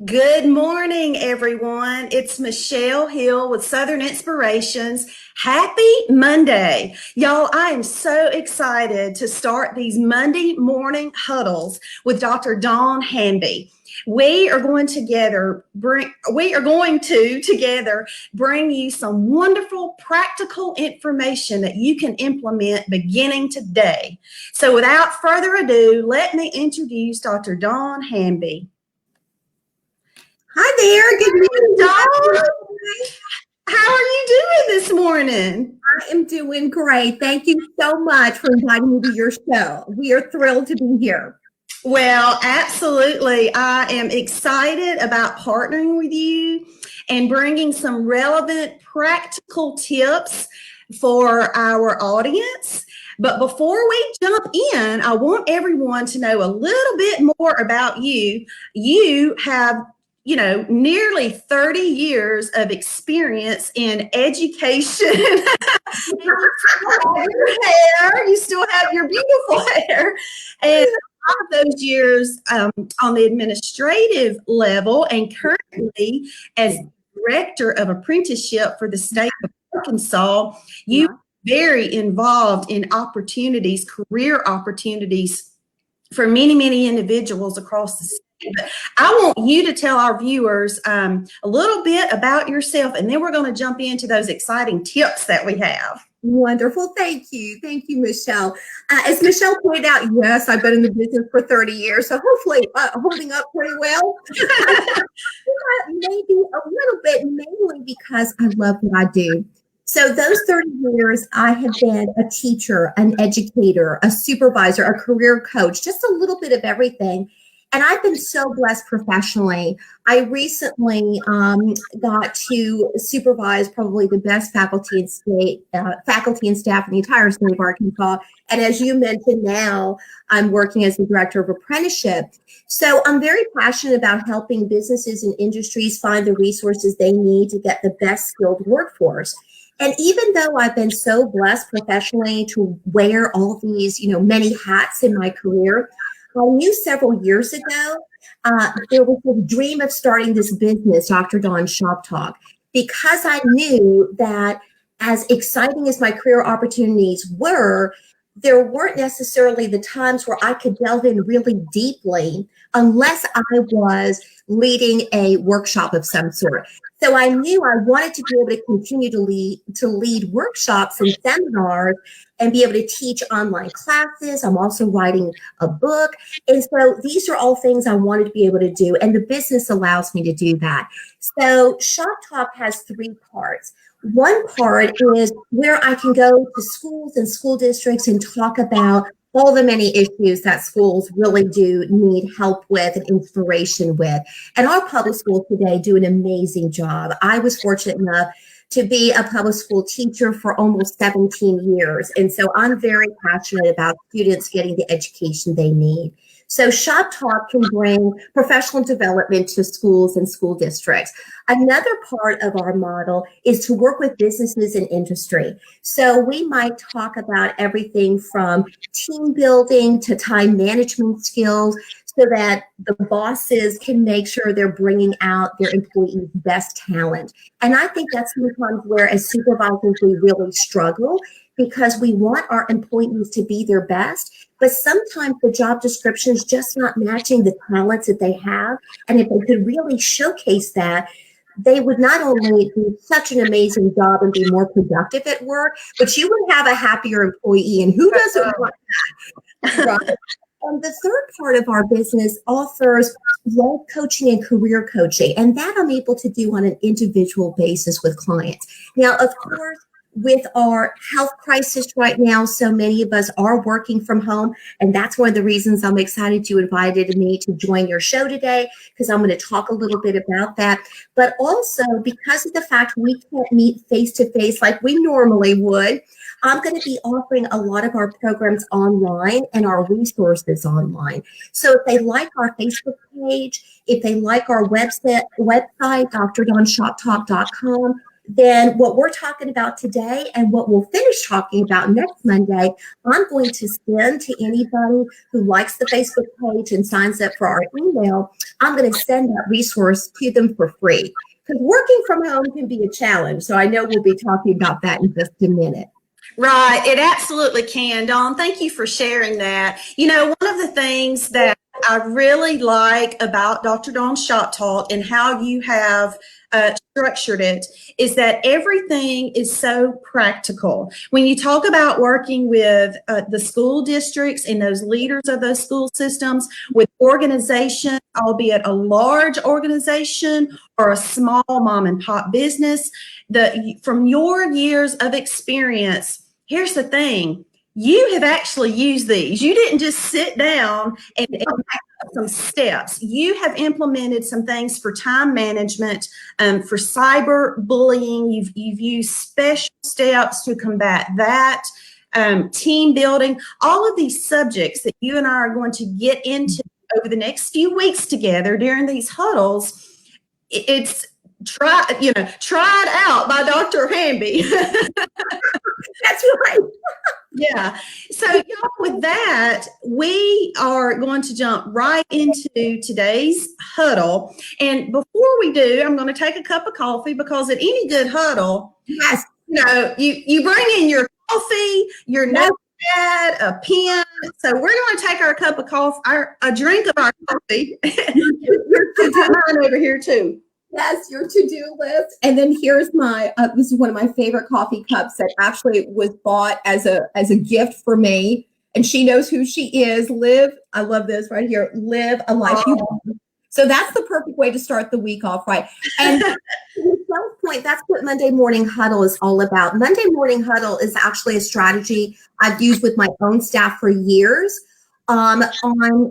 Good morning, everyone. It's Michelle Hill with Southern Inspirations. Happy Monday. Y'all, I am so excited to start these Monday morning huddles with Dr. Dawn Hamby. We are going to together bring you some wonderful practical information that you can implement beginning today. So without further ado, let me introduce Dr. Dawn Hamby. Hi there. Good morning, Dawn. How are you doing this morning? I am doing great. Thank you so much for inviting me to your show. We are thrilled to be here. Well, absolutely. I am excited about partnering with you and bringing some relevant practical tips for our audience. But before we jump in, I want everyone to know a little bit more about you. You have nearly 30 years of experience in education. You still have your beautiful hair. And of those years on the administrative level, and currently as director of apprenticeship for the state of Arkansas, you are very involved in career opportunities for many, many individuals across the state. But I want you to tell our viewers a little bit about yourself, and then we're going to jump into those exciting tips that we have. Wonderful. Thank you. Thank you, Michelle. As Michelle pointed out, yes, I've been in the business for 30 years, so hopefully holding up pretty well. Maybe a little bit, mainly because I love what I do. So those 30 years, I have been a teacher, an educator, a supervisor, a career coach, just a little bit of everything. And I've been so blessed professionally. I recently got to supervise probably the best faculty and staff in the entire state of Arkansas. And as you mentioned now, I'm working as the director of apprenticeship. So I'm very passionate about helping businesses and industries find the resources they need to get the best skilled workforce. And even though I've been so blessed professionally to wear all these, many hats in my career, I knew several years ago there was a dream of starting this business, Dr. Dawn Shop Talk, because I knew that as exciting as my career opportunities were, there weren't necessarily the times where I could delve in really deeply unless I was leading a workshop of some sort. So I knew I wanted to be able to continue to lead workshops and seminars and be able to teach online classes. I'm also writing a book. And so these are all things I wanted to be able to do. And the business allows me to do that. So Shop Talk has three parts. One part is where I can go to schools and school districts and talk about all the many issues that schools really do need help with and inspiration with. And our public schools today do an amazing job. I was fortunate enough to be a public school teacher for almost 17 years. And so I'm very passionate about students getting the education they need. So Shop Talk can bring professional development to schools and school districts. Another part of our model is to work with businesses and industry. So we might talk about everything from team building to time management skills so that the bosses can make sure they're bringing out their employees' best talent. And I think that's sometimes where as supervisors we really struggle, because we want our employees to be their best, but sometimes the job description is just not matching the talents that they have. And if they could really showcase that, they would not only do such an amazing job and be more productive at work, but you would have a happier employee. And who doesn't want that? Right? And the third part of our business offers life coaching and career coaching, and that I'm able to do on an individual basis with clients. Now, of course, with our health crisis right now, so many of us are working from home, and that's one of the reasons I'm excited you invited me to join your show today, because I'm going to talk a little bit about that. But also, because of the fact we can't meet face-to-face like we normally would, I'm going to be offering a lot of our programs online and our resources online. So if they like our Facebook page, if they like our website, drdawnshoptalk.com, then what we're talking about today and what we'll finish talking about next Monday, I'm going to send to anybody who likes the Facebook page and signs up for our email. I'm going to send that resource to them for free, because working from home can be a challenge. So I know we'll be talking about that in just a minute. Right. It absolutely can, Dawn. Thank you for sharing that. You know, one of the things that I really like about Dr. Dawn's Shop Talk and how you have structured it is that everything is so practical. When you talk about working with the school districts and those leaders of those school systems with organization, albeit a large organization or a small mom and pop business, from your years of experience, here's the thing. You have actually used these. You didn't just sit down and some steps. You have implemented some things for time management, for cyber bullying. You've used special steps to combat that, team building, all of these subjects that you and I are going to get into over the next few weeks together during these huddles. It's tried out by Dr. Hamby. That's right. Yeah. So, y'all, with that, we are going to jump right into today's huddle. And before we do, I'm going to take a cup of coffee, because at any good huddle, Yes, you bring in your coffee, your notepad, a pen. So we're going to take our cup of coffee, a drink of our coffee. Mine over here too. Yes, your to-do list. And then here's my, this is one of my favorite coffee cups that actually was bought as a gift for me. And she knows who she is. I love this right here. Live a life you want. So that's the perfect way to start the week off, right? And at some point, that's what Monday Morning Huddle is all about. Monday Morning Huddle is actually a strategy I've used with my own staff for years, on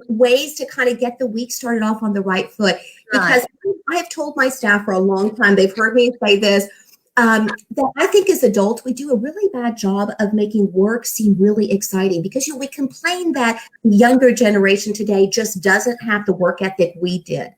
ways to kind of get the week started off on the right foot. Because I have told my staff for a long time, they've heard me say this, that I think as adults, we do a really bad job of making work seem really exciting, because we complain that the younger generation today just doesn't have the work ethic we did.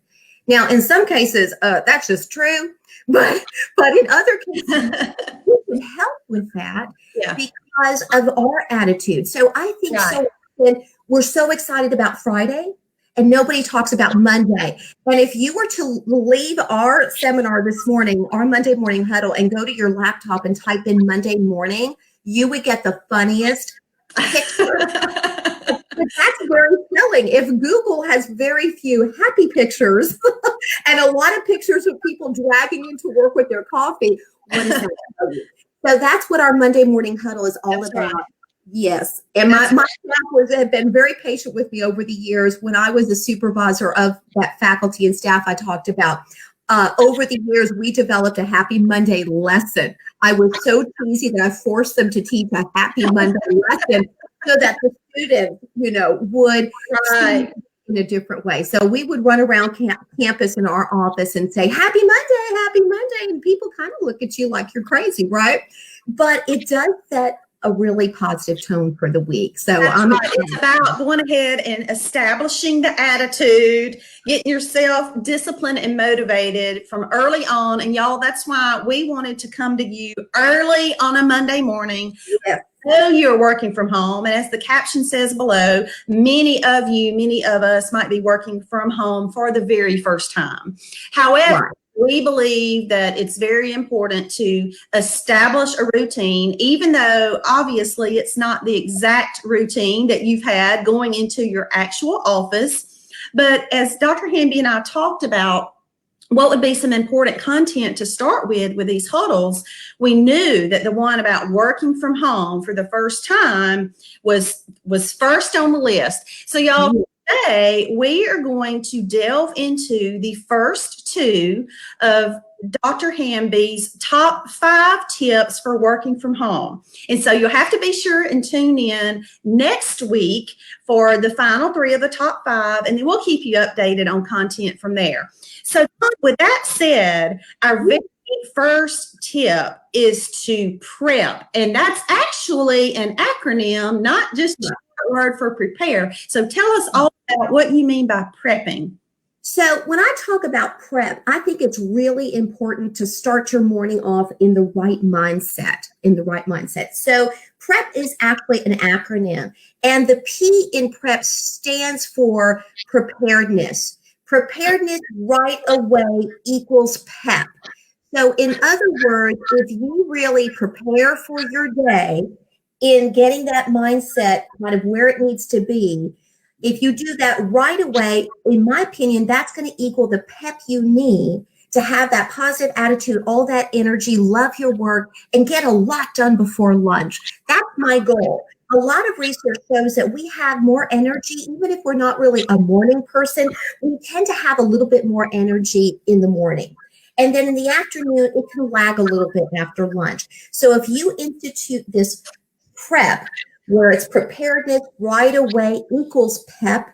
Now, in some cases, that's just true, but in other cases, we can help with that because of our attitude. So I think so often we're so excited about Friday, and nobody talks about Monday. And if you were to leave our seminar this morning, our Monday Morning Huddle, and go to your laptop and type in Monday morning, you would get the funniest picture. But that's very telling. If Google has very few happy pictures and a lot of pictures of people dragging into work with their coffee, what is that tell you? So that's what our Monday Morning Huddle is all about. Right. Yes. And my staff have been very patient with me over the years. When I was a supervisor of that faculty and staff I talked about, over the years, we developed a Happy Monday lesson. I was so cheesy that I forced them to teach a Happy Monday lesson so that the students, would see in a different way. So we would run around campus in our office and say, Happy Monday, and people kind of look at you like you're crazy, right? But it does set a really positive tone for the week. So it's about going ahead and establishing the attitude, getting yourself disciplined and motivated from early on. And y'all, that's why we wanted to come to you early on a Monday morning. Yes. So you're working from home. And as the caption says below, many of us might be working from home for the very first time. However, we believe that it's very important to establish a routine, even though obviously it's not the exact routine that you've had going into your actual office. But as Dr. Hamby and I talked about, what would be some important content to start with these huddles, we knew that the one about working from home for the first time was first on the list. So y'all, today we are going to delve into the first two of Dr. Hamby's top 5 tips for working from home. And so you'll have to be sure and tune in next week for the final 3 of the top 5, and then we'll keep you updated on content from there. So with that said, our very first tip is to prep. And that's actually an acronym, not just a word for prepare. So tell us all about what you mean by prepping. So when I talk about prep, I think it's really important to start your morning off in the right mindset, So prep is actually an acronym, and the P in prep stands for preparedness. Preparedness right away equals pep. So in other words, if you really prepare for your day in getting that mindset kind of where it needs to be, if you do that right away, in my opinion, that's going to equal the pep you need to have that positive attitude, all that energy, love your work, and get a lot done before lunch. That's my goal. A lot of research shows that we have more energy, even if we're not really a morning person, we tend to have a little bit more energy in the morning. And then in the afternoon, it can lag a little bit after lunch. So if you institute this prep, where it's preparedness right away equals pep,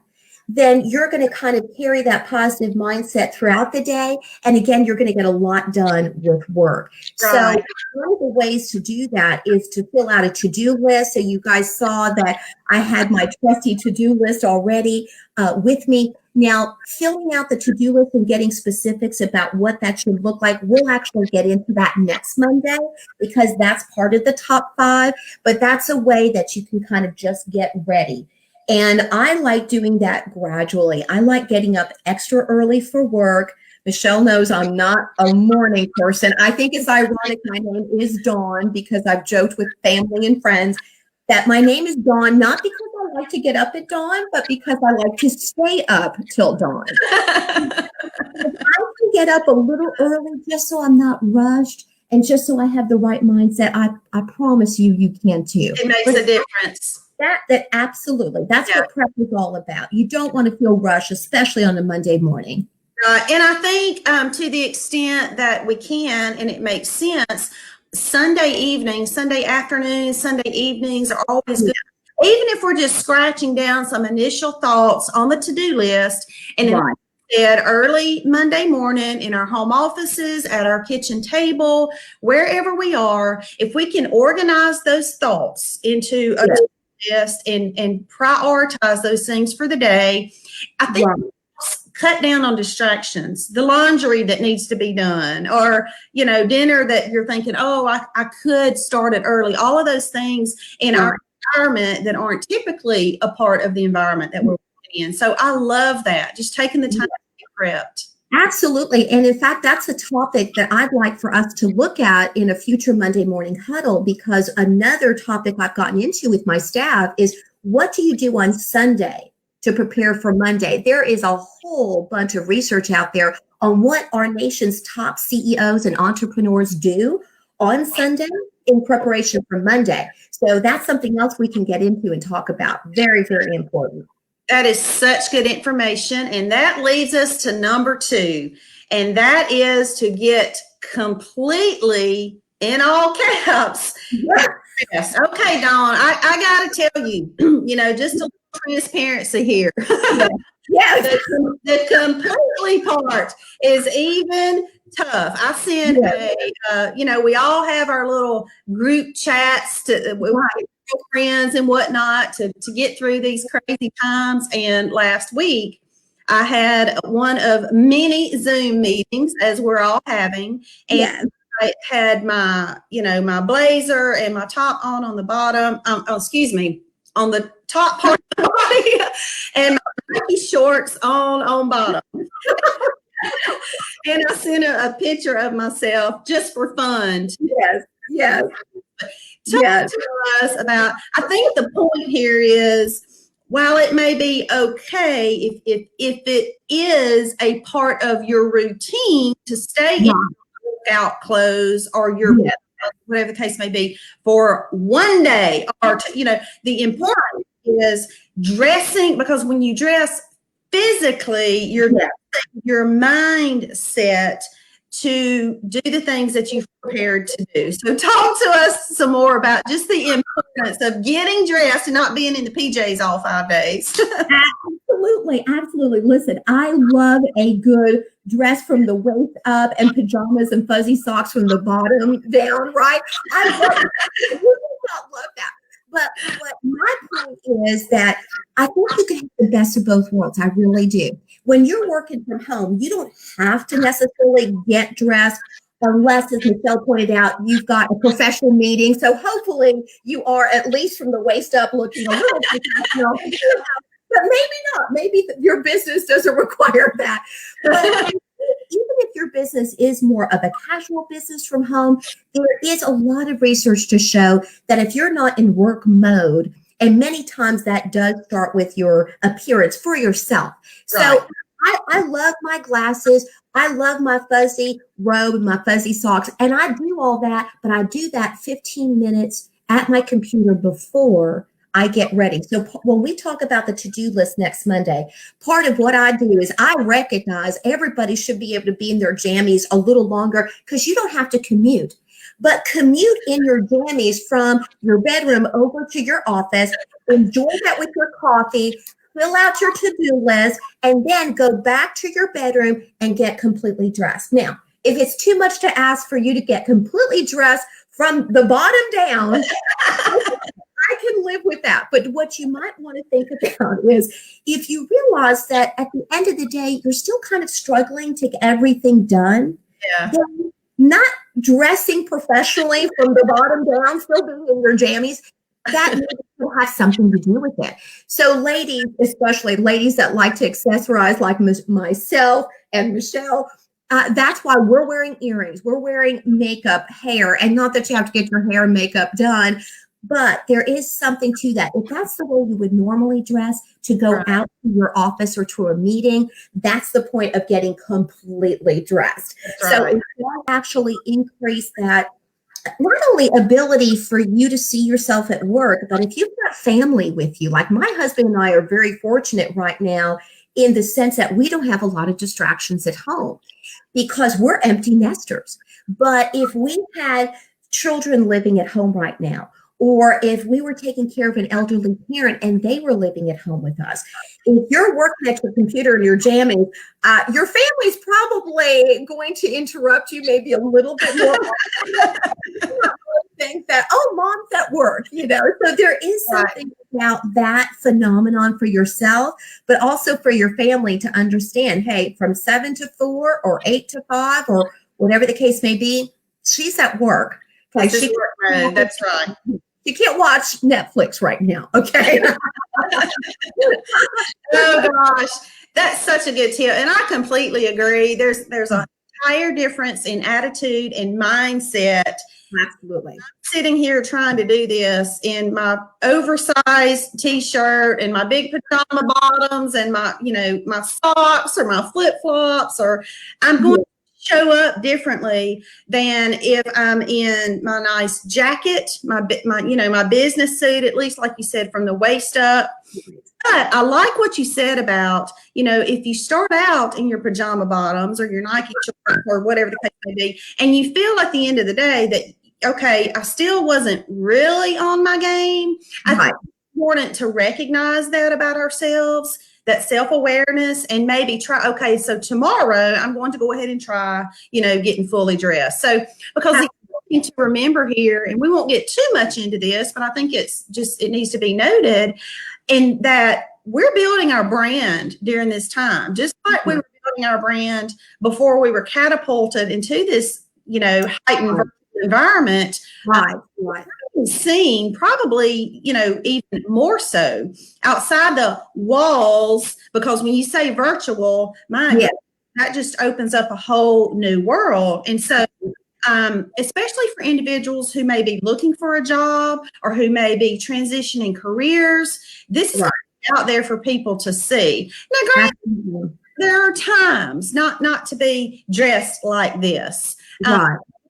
then you're going to kind of carry that positive mindset throughout the day. And again, you're going to get a lot done with work. Right. So one of the ways to do that is to fill out a to-do list. So you guys saw that I had my trusty to-do list already with me. Now, filling out the to-do list and getting specifics about what that should look like, we'll actually get into that next Monday because that's part of the top 5, but that's a way that you can kind of just get ready. And I like doing that gradually. I like getting up extra early for work. Michelle knows I'm not a morning person. I think it's ironic my name is Dawn because I've joked with family and friends that my name is Dawn, not because I like to get up at dawn, but because I like to stay up till dawn. I can get up a little early just so I'm not rushed and just so I have the right mindset. I promise you, you can too. It makes a difference. That absolutely. That's what prep is all about. You don't want to feel rushed, especially on a Monday morning. And I think to the extent that we can, and it makes sense, Sunday evenings, Sunday afternoons, Sunday evenings are always good. Even if we're just scratching down some initial thoughts on the to-do list, and then instead early Monday morning in our home offices, at our kitchen table, wherever we are, if we can organize those thoughts into a list and prioritize those things for the day, I think cut down on distractions, the laundry that needs to be done, or, dinner that you're thinking, oh, I could start it early. All of those things in our environment that aren't typically a part of the environment that we're working in. So I love that. Just taking the time to get prepped. Absolutely. And in fact, that's a topic that I'd like for us to look at in a future Monday morning huddle, because another topic I've gotten into with my staff is what do you do on Sunday to prepare for Monday? There is a whole bunch of research out there on what our nation's top CEOs and entrepreneurs do on Sunday in preparation for Monday. So that's something else we can get into and talk about. Very, very important. That is such good information. And that leads us to number 2. And that is to get completely, in all caps. Yes. Okay, Dawn, I got to tell you, just a little transparency here. The completely part is even tough. I send we all have our little group chats with friends and whatnot to get through these crazy times. And last week, I had one of many Zoom meetings, as we're all having, and I had my blazer and my top on the bottom. On the top part of the body, and my Nike shorts on bottom. And I sent a picture of myself just for fun. Talk to us about, I think the point here is, while it may be okay if it is a part of your routine to stay in your workout clothes or your whatever the case may be for one day, or the important is dressing, because when you dress physically, your mindset to do the things that you've prepared to do. So talk to us some more about just the importance of getting dressed and not being in the PJs all 5 days. Absolutely. Listen, I love a good dress from the waist up and pajamas and fuzzy socks from the bottom down, right? I love that. But my point is that I think you can have the best of both worlds. I really do. When you're working from home, you don't have to necessarily get dressed unless, as Michelle pointed out, you've got a professional meeting. So hopefully you are, at least from the waist up, looking a little professional. But maybe not. Maybe your business doesn't require that. But even if your business is more of a casual business from home, there is a lot of research to show that if you're not in work mode, and many times that does start with your appearance for yourself. Right. So I love my glasses. I love my fuzzy robe and my fuzzy socks. And I do all that, but I do that 15 minutes at my computer before I get ready. So when we talk about the to-do list next Monday, part of what I do is I recognize everybody should be able to be in their jammies a little longer because you don't have to commute. But commute in your jammies from your bedroom over to your office, enjoy that with your coffee, fill out your to-do list, and then go back to your bedroom and get completely dressed. Now, if it's too much to ask for you to get completely dressed from the bottom down, I can live with that. But what you might want to think about is if you realize that at the end of the day, you're still kind of struggling to get everything done, then not dressing professionally from the bottom down, still being in your jammies, that will have something to do with it. So ladies, especially ladies that like to accessorize like myself and Michelle, that's why we're wearing earrings, we're wearing makeup, hair, and not that you have to get your hair and makeup done, but there is something to that. If that's the way you would normally dress to go out to your office or to a meeting, that's the point of getting completely dressed. So it will actually increase that not only ability for you to see yourself at work, but if you've got family with you, like my husband and I are very fortunate right now in the sense that we don't have a lot of distractions at home because we're empty nesters. But if we had children living at home right now, or if we were taking care of an elderly parent and they were living at home with us, if you're working at your computer and you're jamming, your family's probably going to interrupt you maybe a little bit more. Think that, oh, mom's at work, So there is something about that phenomenon for yourself, but also for your family to understand, hey, from 7 to 4 or 8 to 5 or whatever the case may be, she's at work. That's right. You can't watch Netflix right now, okay? Oh gosh, that's such a good tip, and I completely agree. There's a higher difference in attitude and mindset. Absolutely. I'm sitting here trying to do this in my oversized t-shirt and my big pajama bottoms and my socks or my flip-flops, or I'm going to show up differently than if I'm in my nice jacket, my business suit, at least like you said, from the waist up. But I like what you said about, if you start out in your pajama bottoms or your Nike shorts or whatever the case may be, and you feel at the end of the day that, okay, I still wasn't really on my game. I think it's important to recognize that about ourselves, that self-awareness, and maybe try, okay, so tomorrow I'm going to go ahead and try, getting fully dressed. So, because the thing to remember here, and we won't get too much into this, but I think it needs to be noted, and that we're building our brand during this time, just like we were building our brand before we were catapulted into this, heightened environment. Seen probably, even more so outside the walls, because when you say virtual, that just opens up a whole new world. And so, especially for individuals who may be looking for a job or who may be transitioning careers, this is out there for people to see. Now, granted, there are times not to be dressed like this.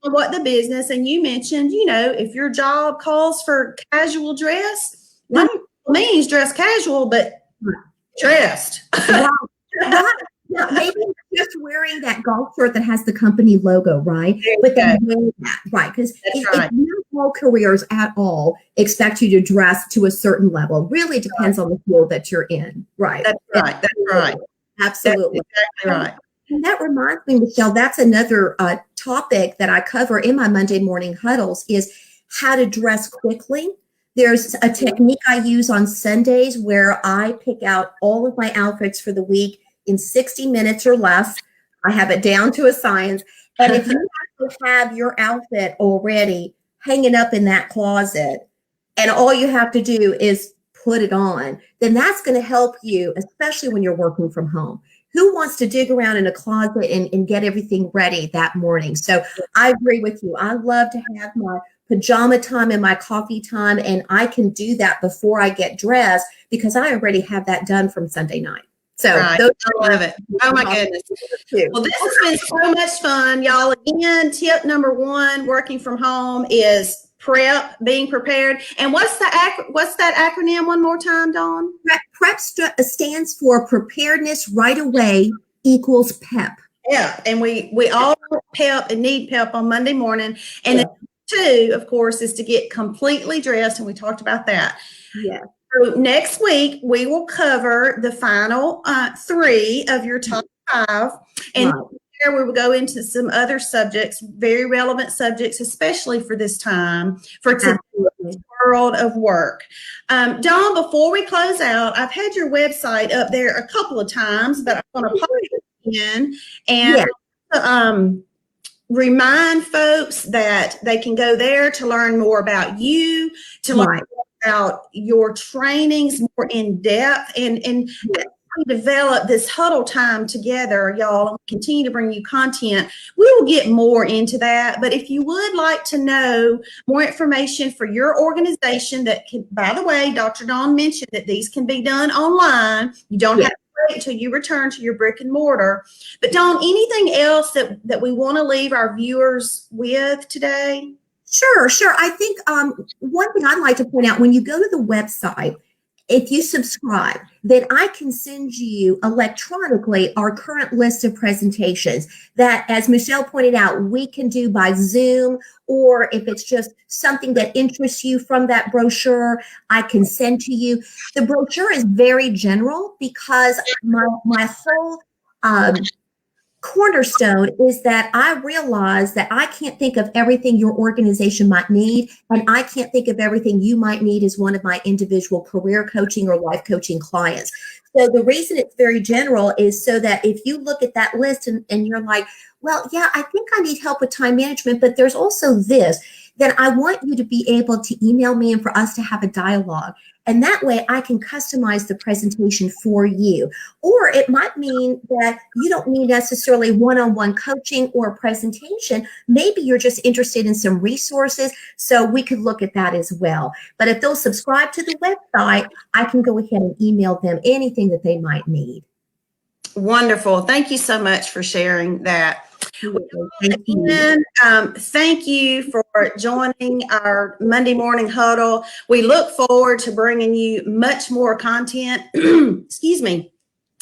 What the business, and you mentioned, if your job calls for casual dress, then means dress casual, but dressed. Maybe just wearing that golf shirt that has the company logo, right? But then wearing that, right? Because if not all careers at all expect you to dress to a certain level. Really depends on the field that you're in, right? That's right. Absolutely. That's exactly right. And that reminds me, Michelle, that's another topic that I cover in my Monday morning huddles is how to dress quickly. There's a technique I use on Sundays where I pick out all of my outfits for the week in 60 minutes or less. I have it down to a science. And if you have your outfit already hanging up in that closet, and all you have to do is put it on, then that's going to help you, especially when you're working from home. Who wants to dig around in a closet and get everything ready that morning? So I agree with you. I love to have my pajama time and my coffee time, and I can do that before I get dressed because I already have that done from Sunday night. So right. I love it. Oh my goodness. Well, this has been so much fun, y'all. Again, tip number 1, working from home, is prep, being prepared. And what's that acronym one more time, Dawn? Prep stands for preparedness right away equals PEP. Yeah, and we all pep and need pep on Monday morning. And then 2, of course, is to get completely dressed, and we talked about that. Yeah. So next week, we will cover the final 3 of your top 5. And there we will go into some other subjects, very relevant subjects, especially for this time, for today's world of work. Dawn, before we close out, I've had your website up there a couple of times, but I'm going to pop it in and remind folks that they can go there to learn more about you, to learn about your trainings more in depth, and develop this huddle time together, y'all, and continue to bring you content. We will get more into that. But if you would like to know more information for your organization, that can, by the way, Dr. Dawn mentioned that these can be done online. You don't have to wait until you return to your brick and mortar. But Dawn, anything else that we want to leave our viewers with today? Sure. I think one thing I'd like to point out, when you go to the website, if you subscribe, then I can send you electronically our current list of presentations that, as Michelle pointed out, we can do by Zoom, or if it's just something that interests you from that brochure, I can send to you. The brochure is very general because my whole cornerstone is that I realize that I can't think of everything your organization might need, and I can't think of everything you might need as one of my individual career coaching or life coaching clients. So the reason it's very general is so that if you look at that list and you're like, well, yeah, I think I need help with time management, but there's also this, then I want you to be able to email me and for us to have a dialogue. And that way I can customize the presentation for you. Or it might mean that you don't need necessarily one-on-one coaching or presentation. Maybe you're just interested in some resources. So we could look at that as well. But if they'll subscribe to the website, I can go ahead and email them anything that they might need. Wonderful. Thank you so much for sharing that. Again, thank you for joining our Monday morning huddle. We look forward to bringing you much more content, excuse me,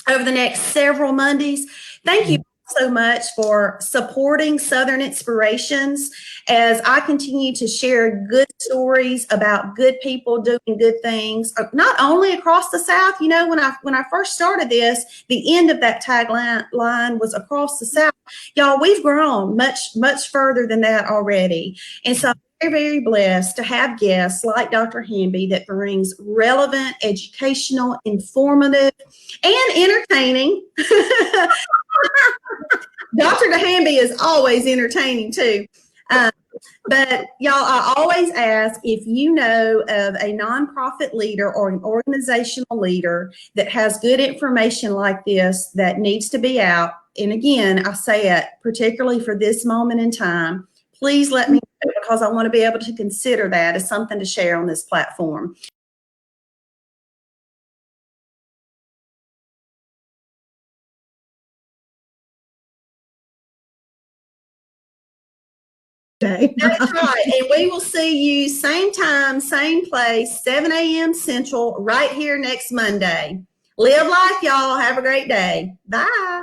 over the next several Mondays. Thank you so much for supporting Southern Inspirations as I continue to share good stories about good people doing good things, not only across the South. You know, when I first started this, the end of that tagline was across the South. Y'all, we've grown much further than that already. And so I'm very, very blessed to have guests like Dr. Hamby that brings relevant, educational, informative, and entertaining. Dr. Hamby is always entertaining too. But y'all, I always ask if you know of a nonprofit leader or an organizational leader that has good information like this that needs to be out. And again, I say it particularly for this moment in time. Please let me know, because I want to be able to consider that as something to share on this platform. That's right. And we will see you same time, same place, 7 a.m. Central, right here next Monday. Live life, y'all. Have a great day. Bye.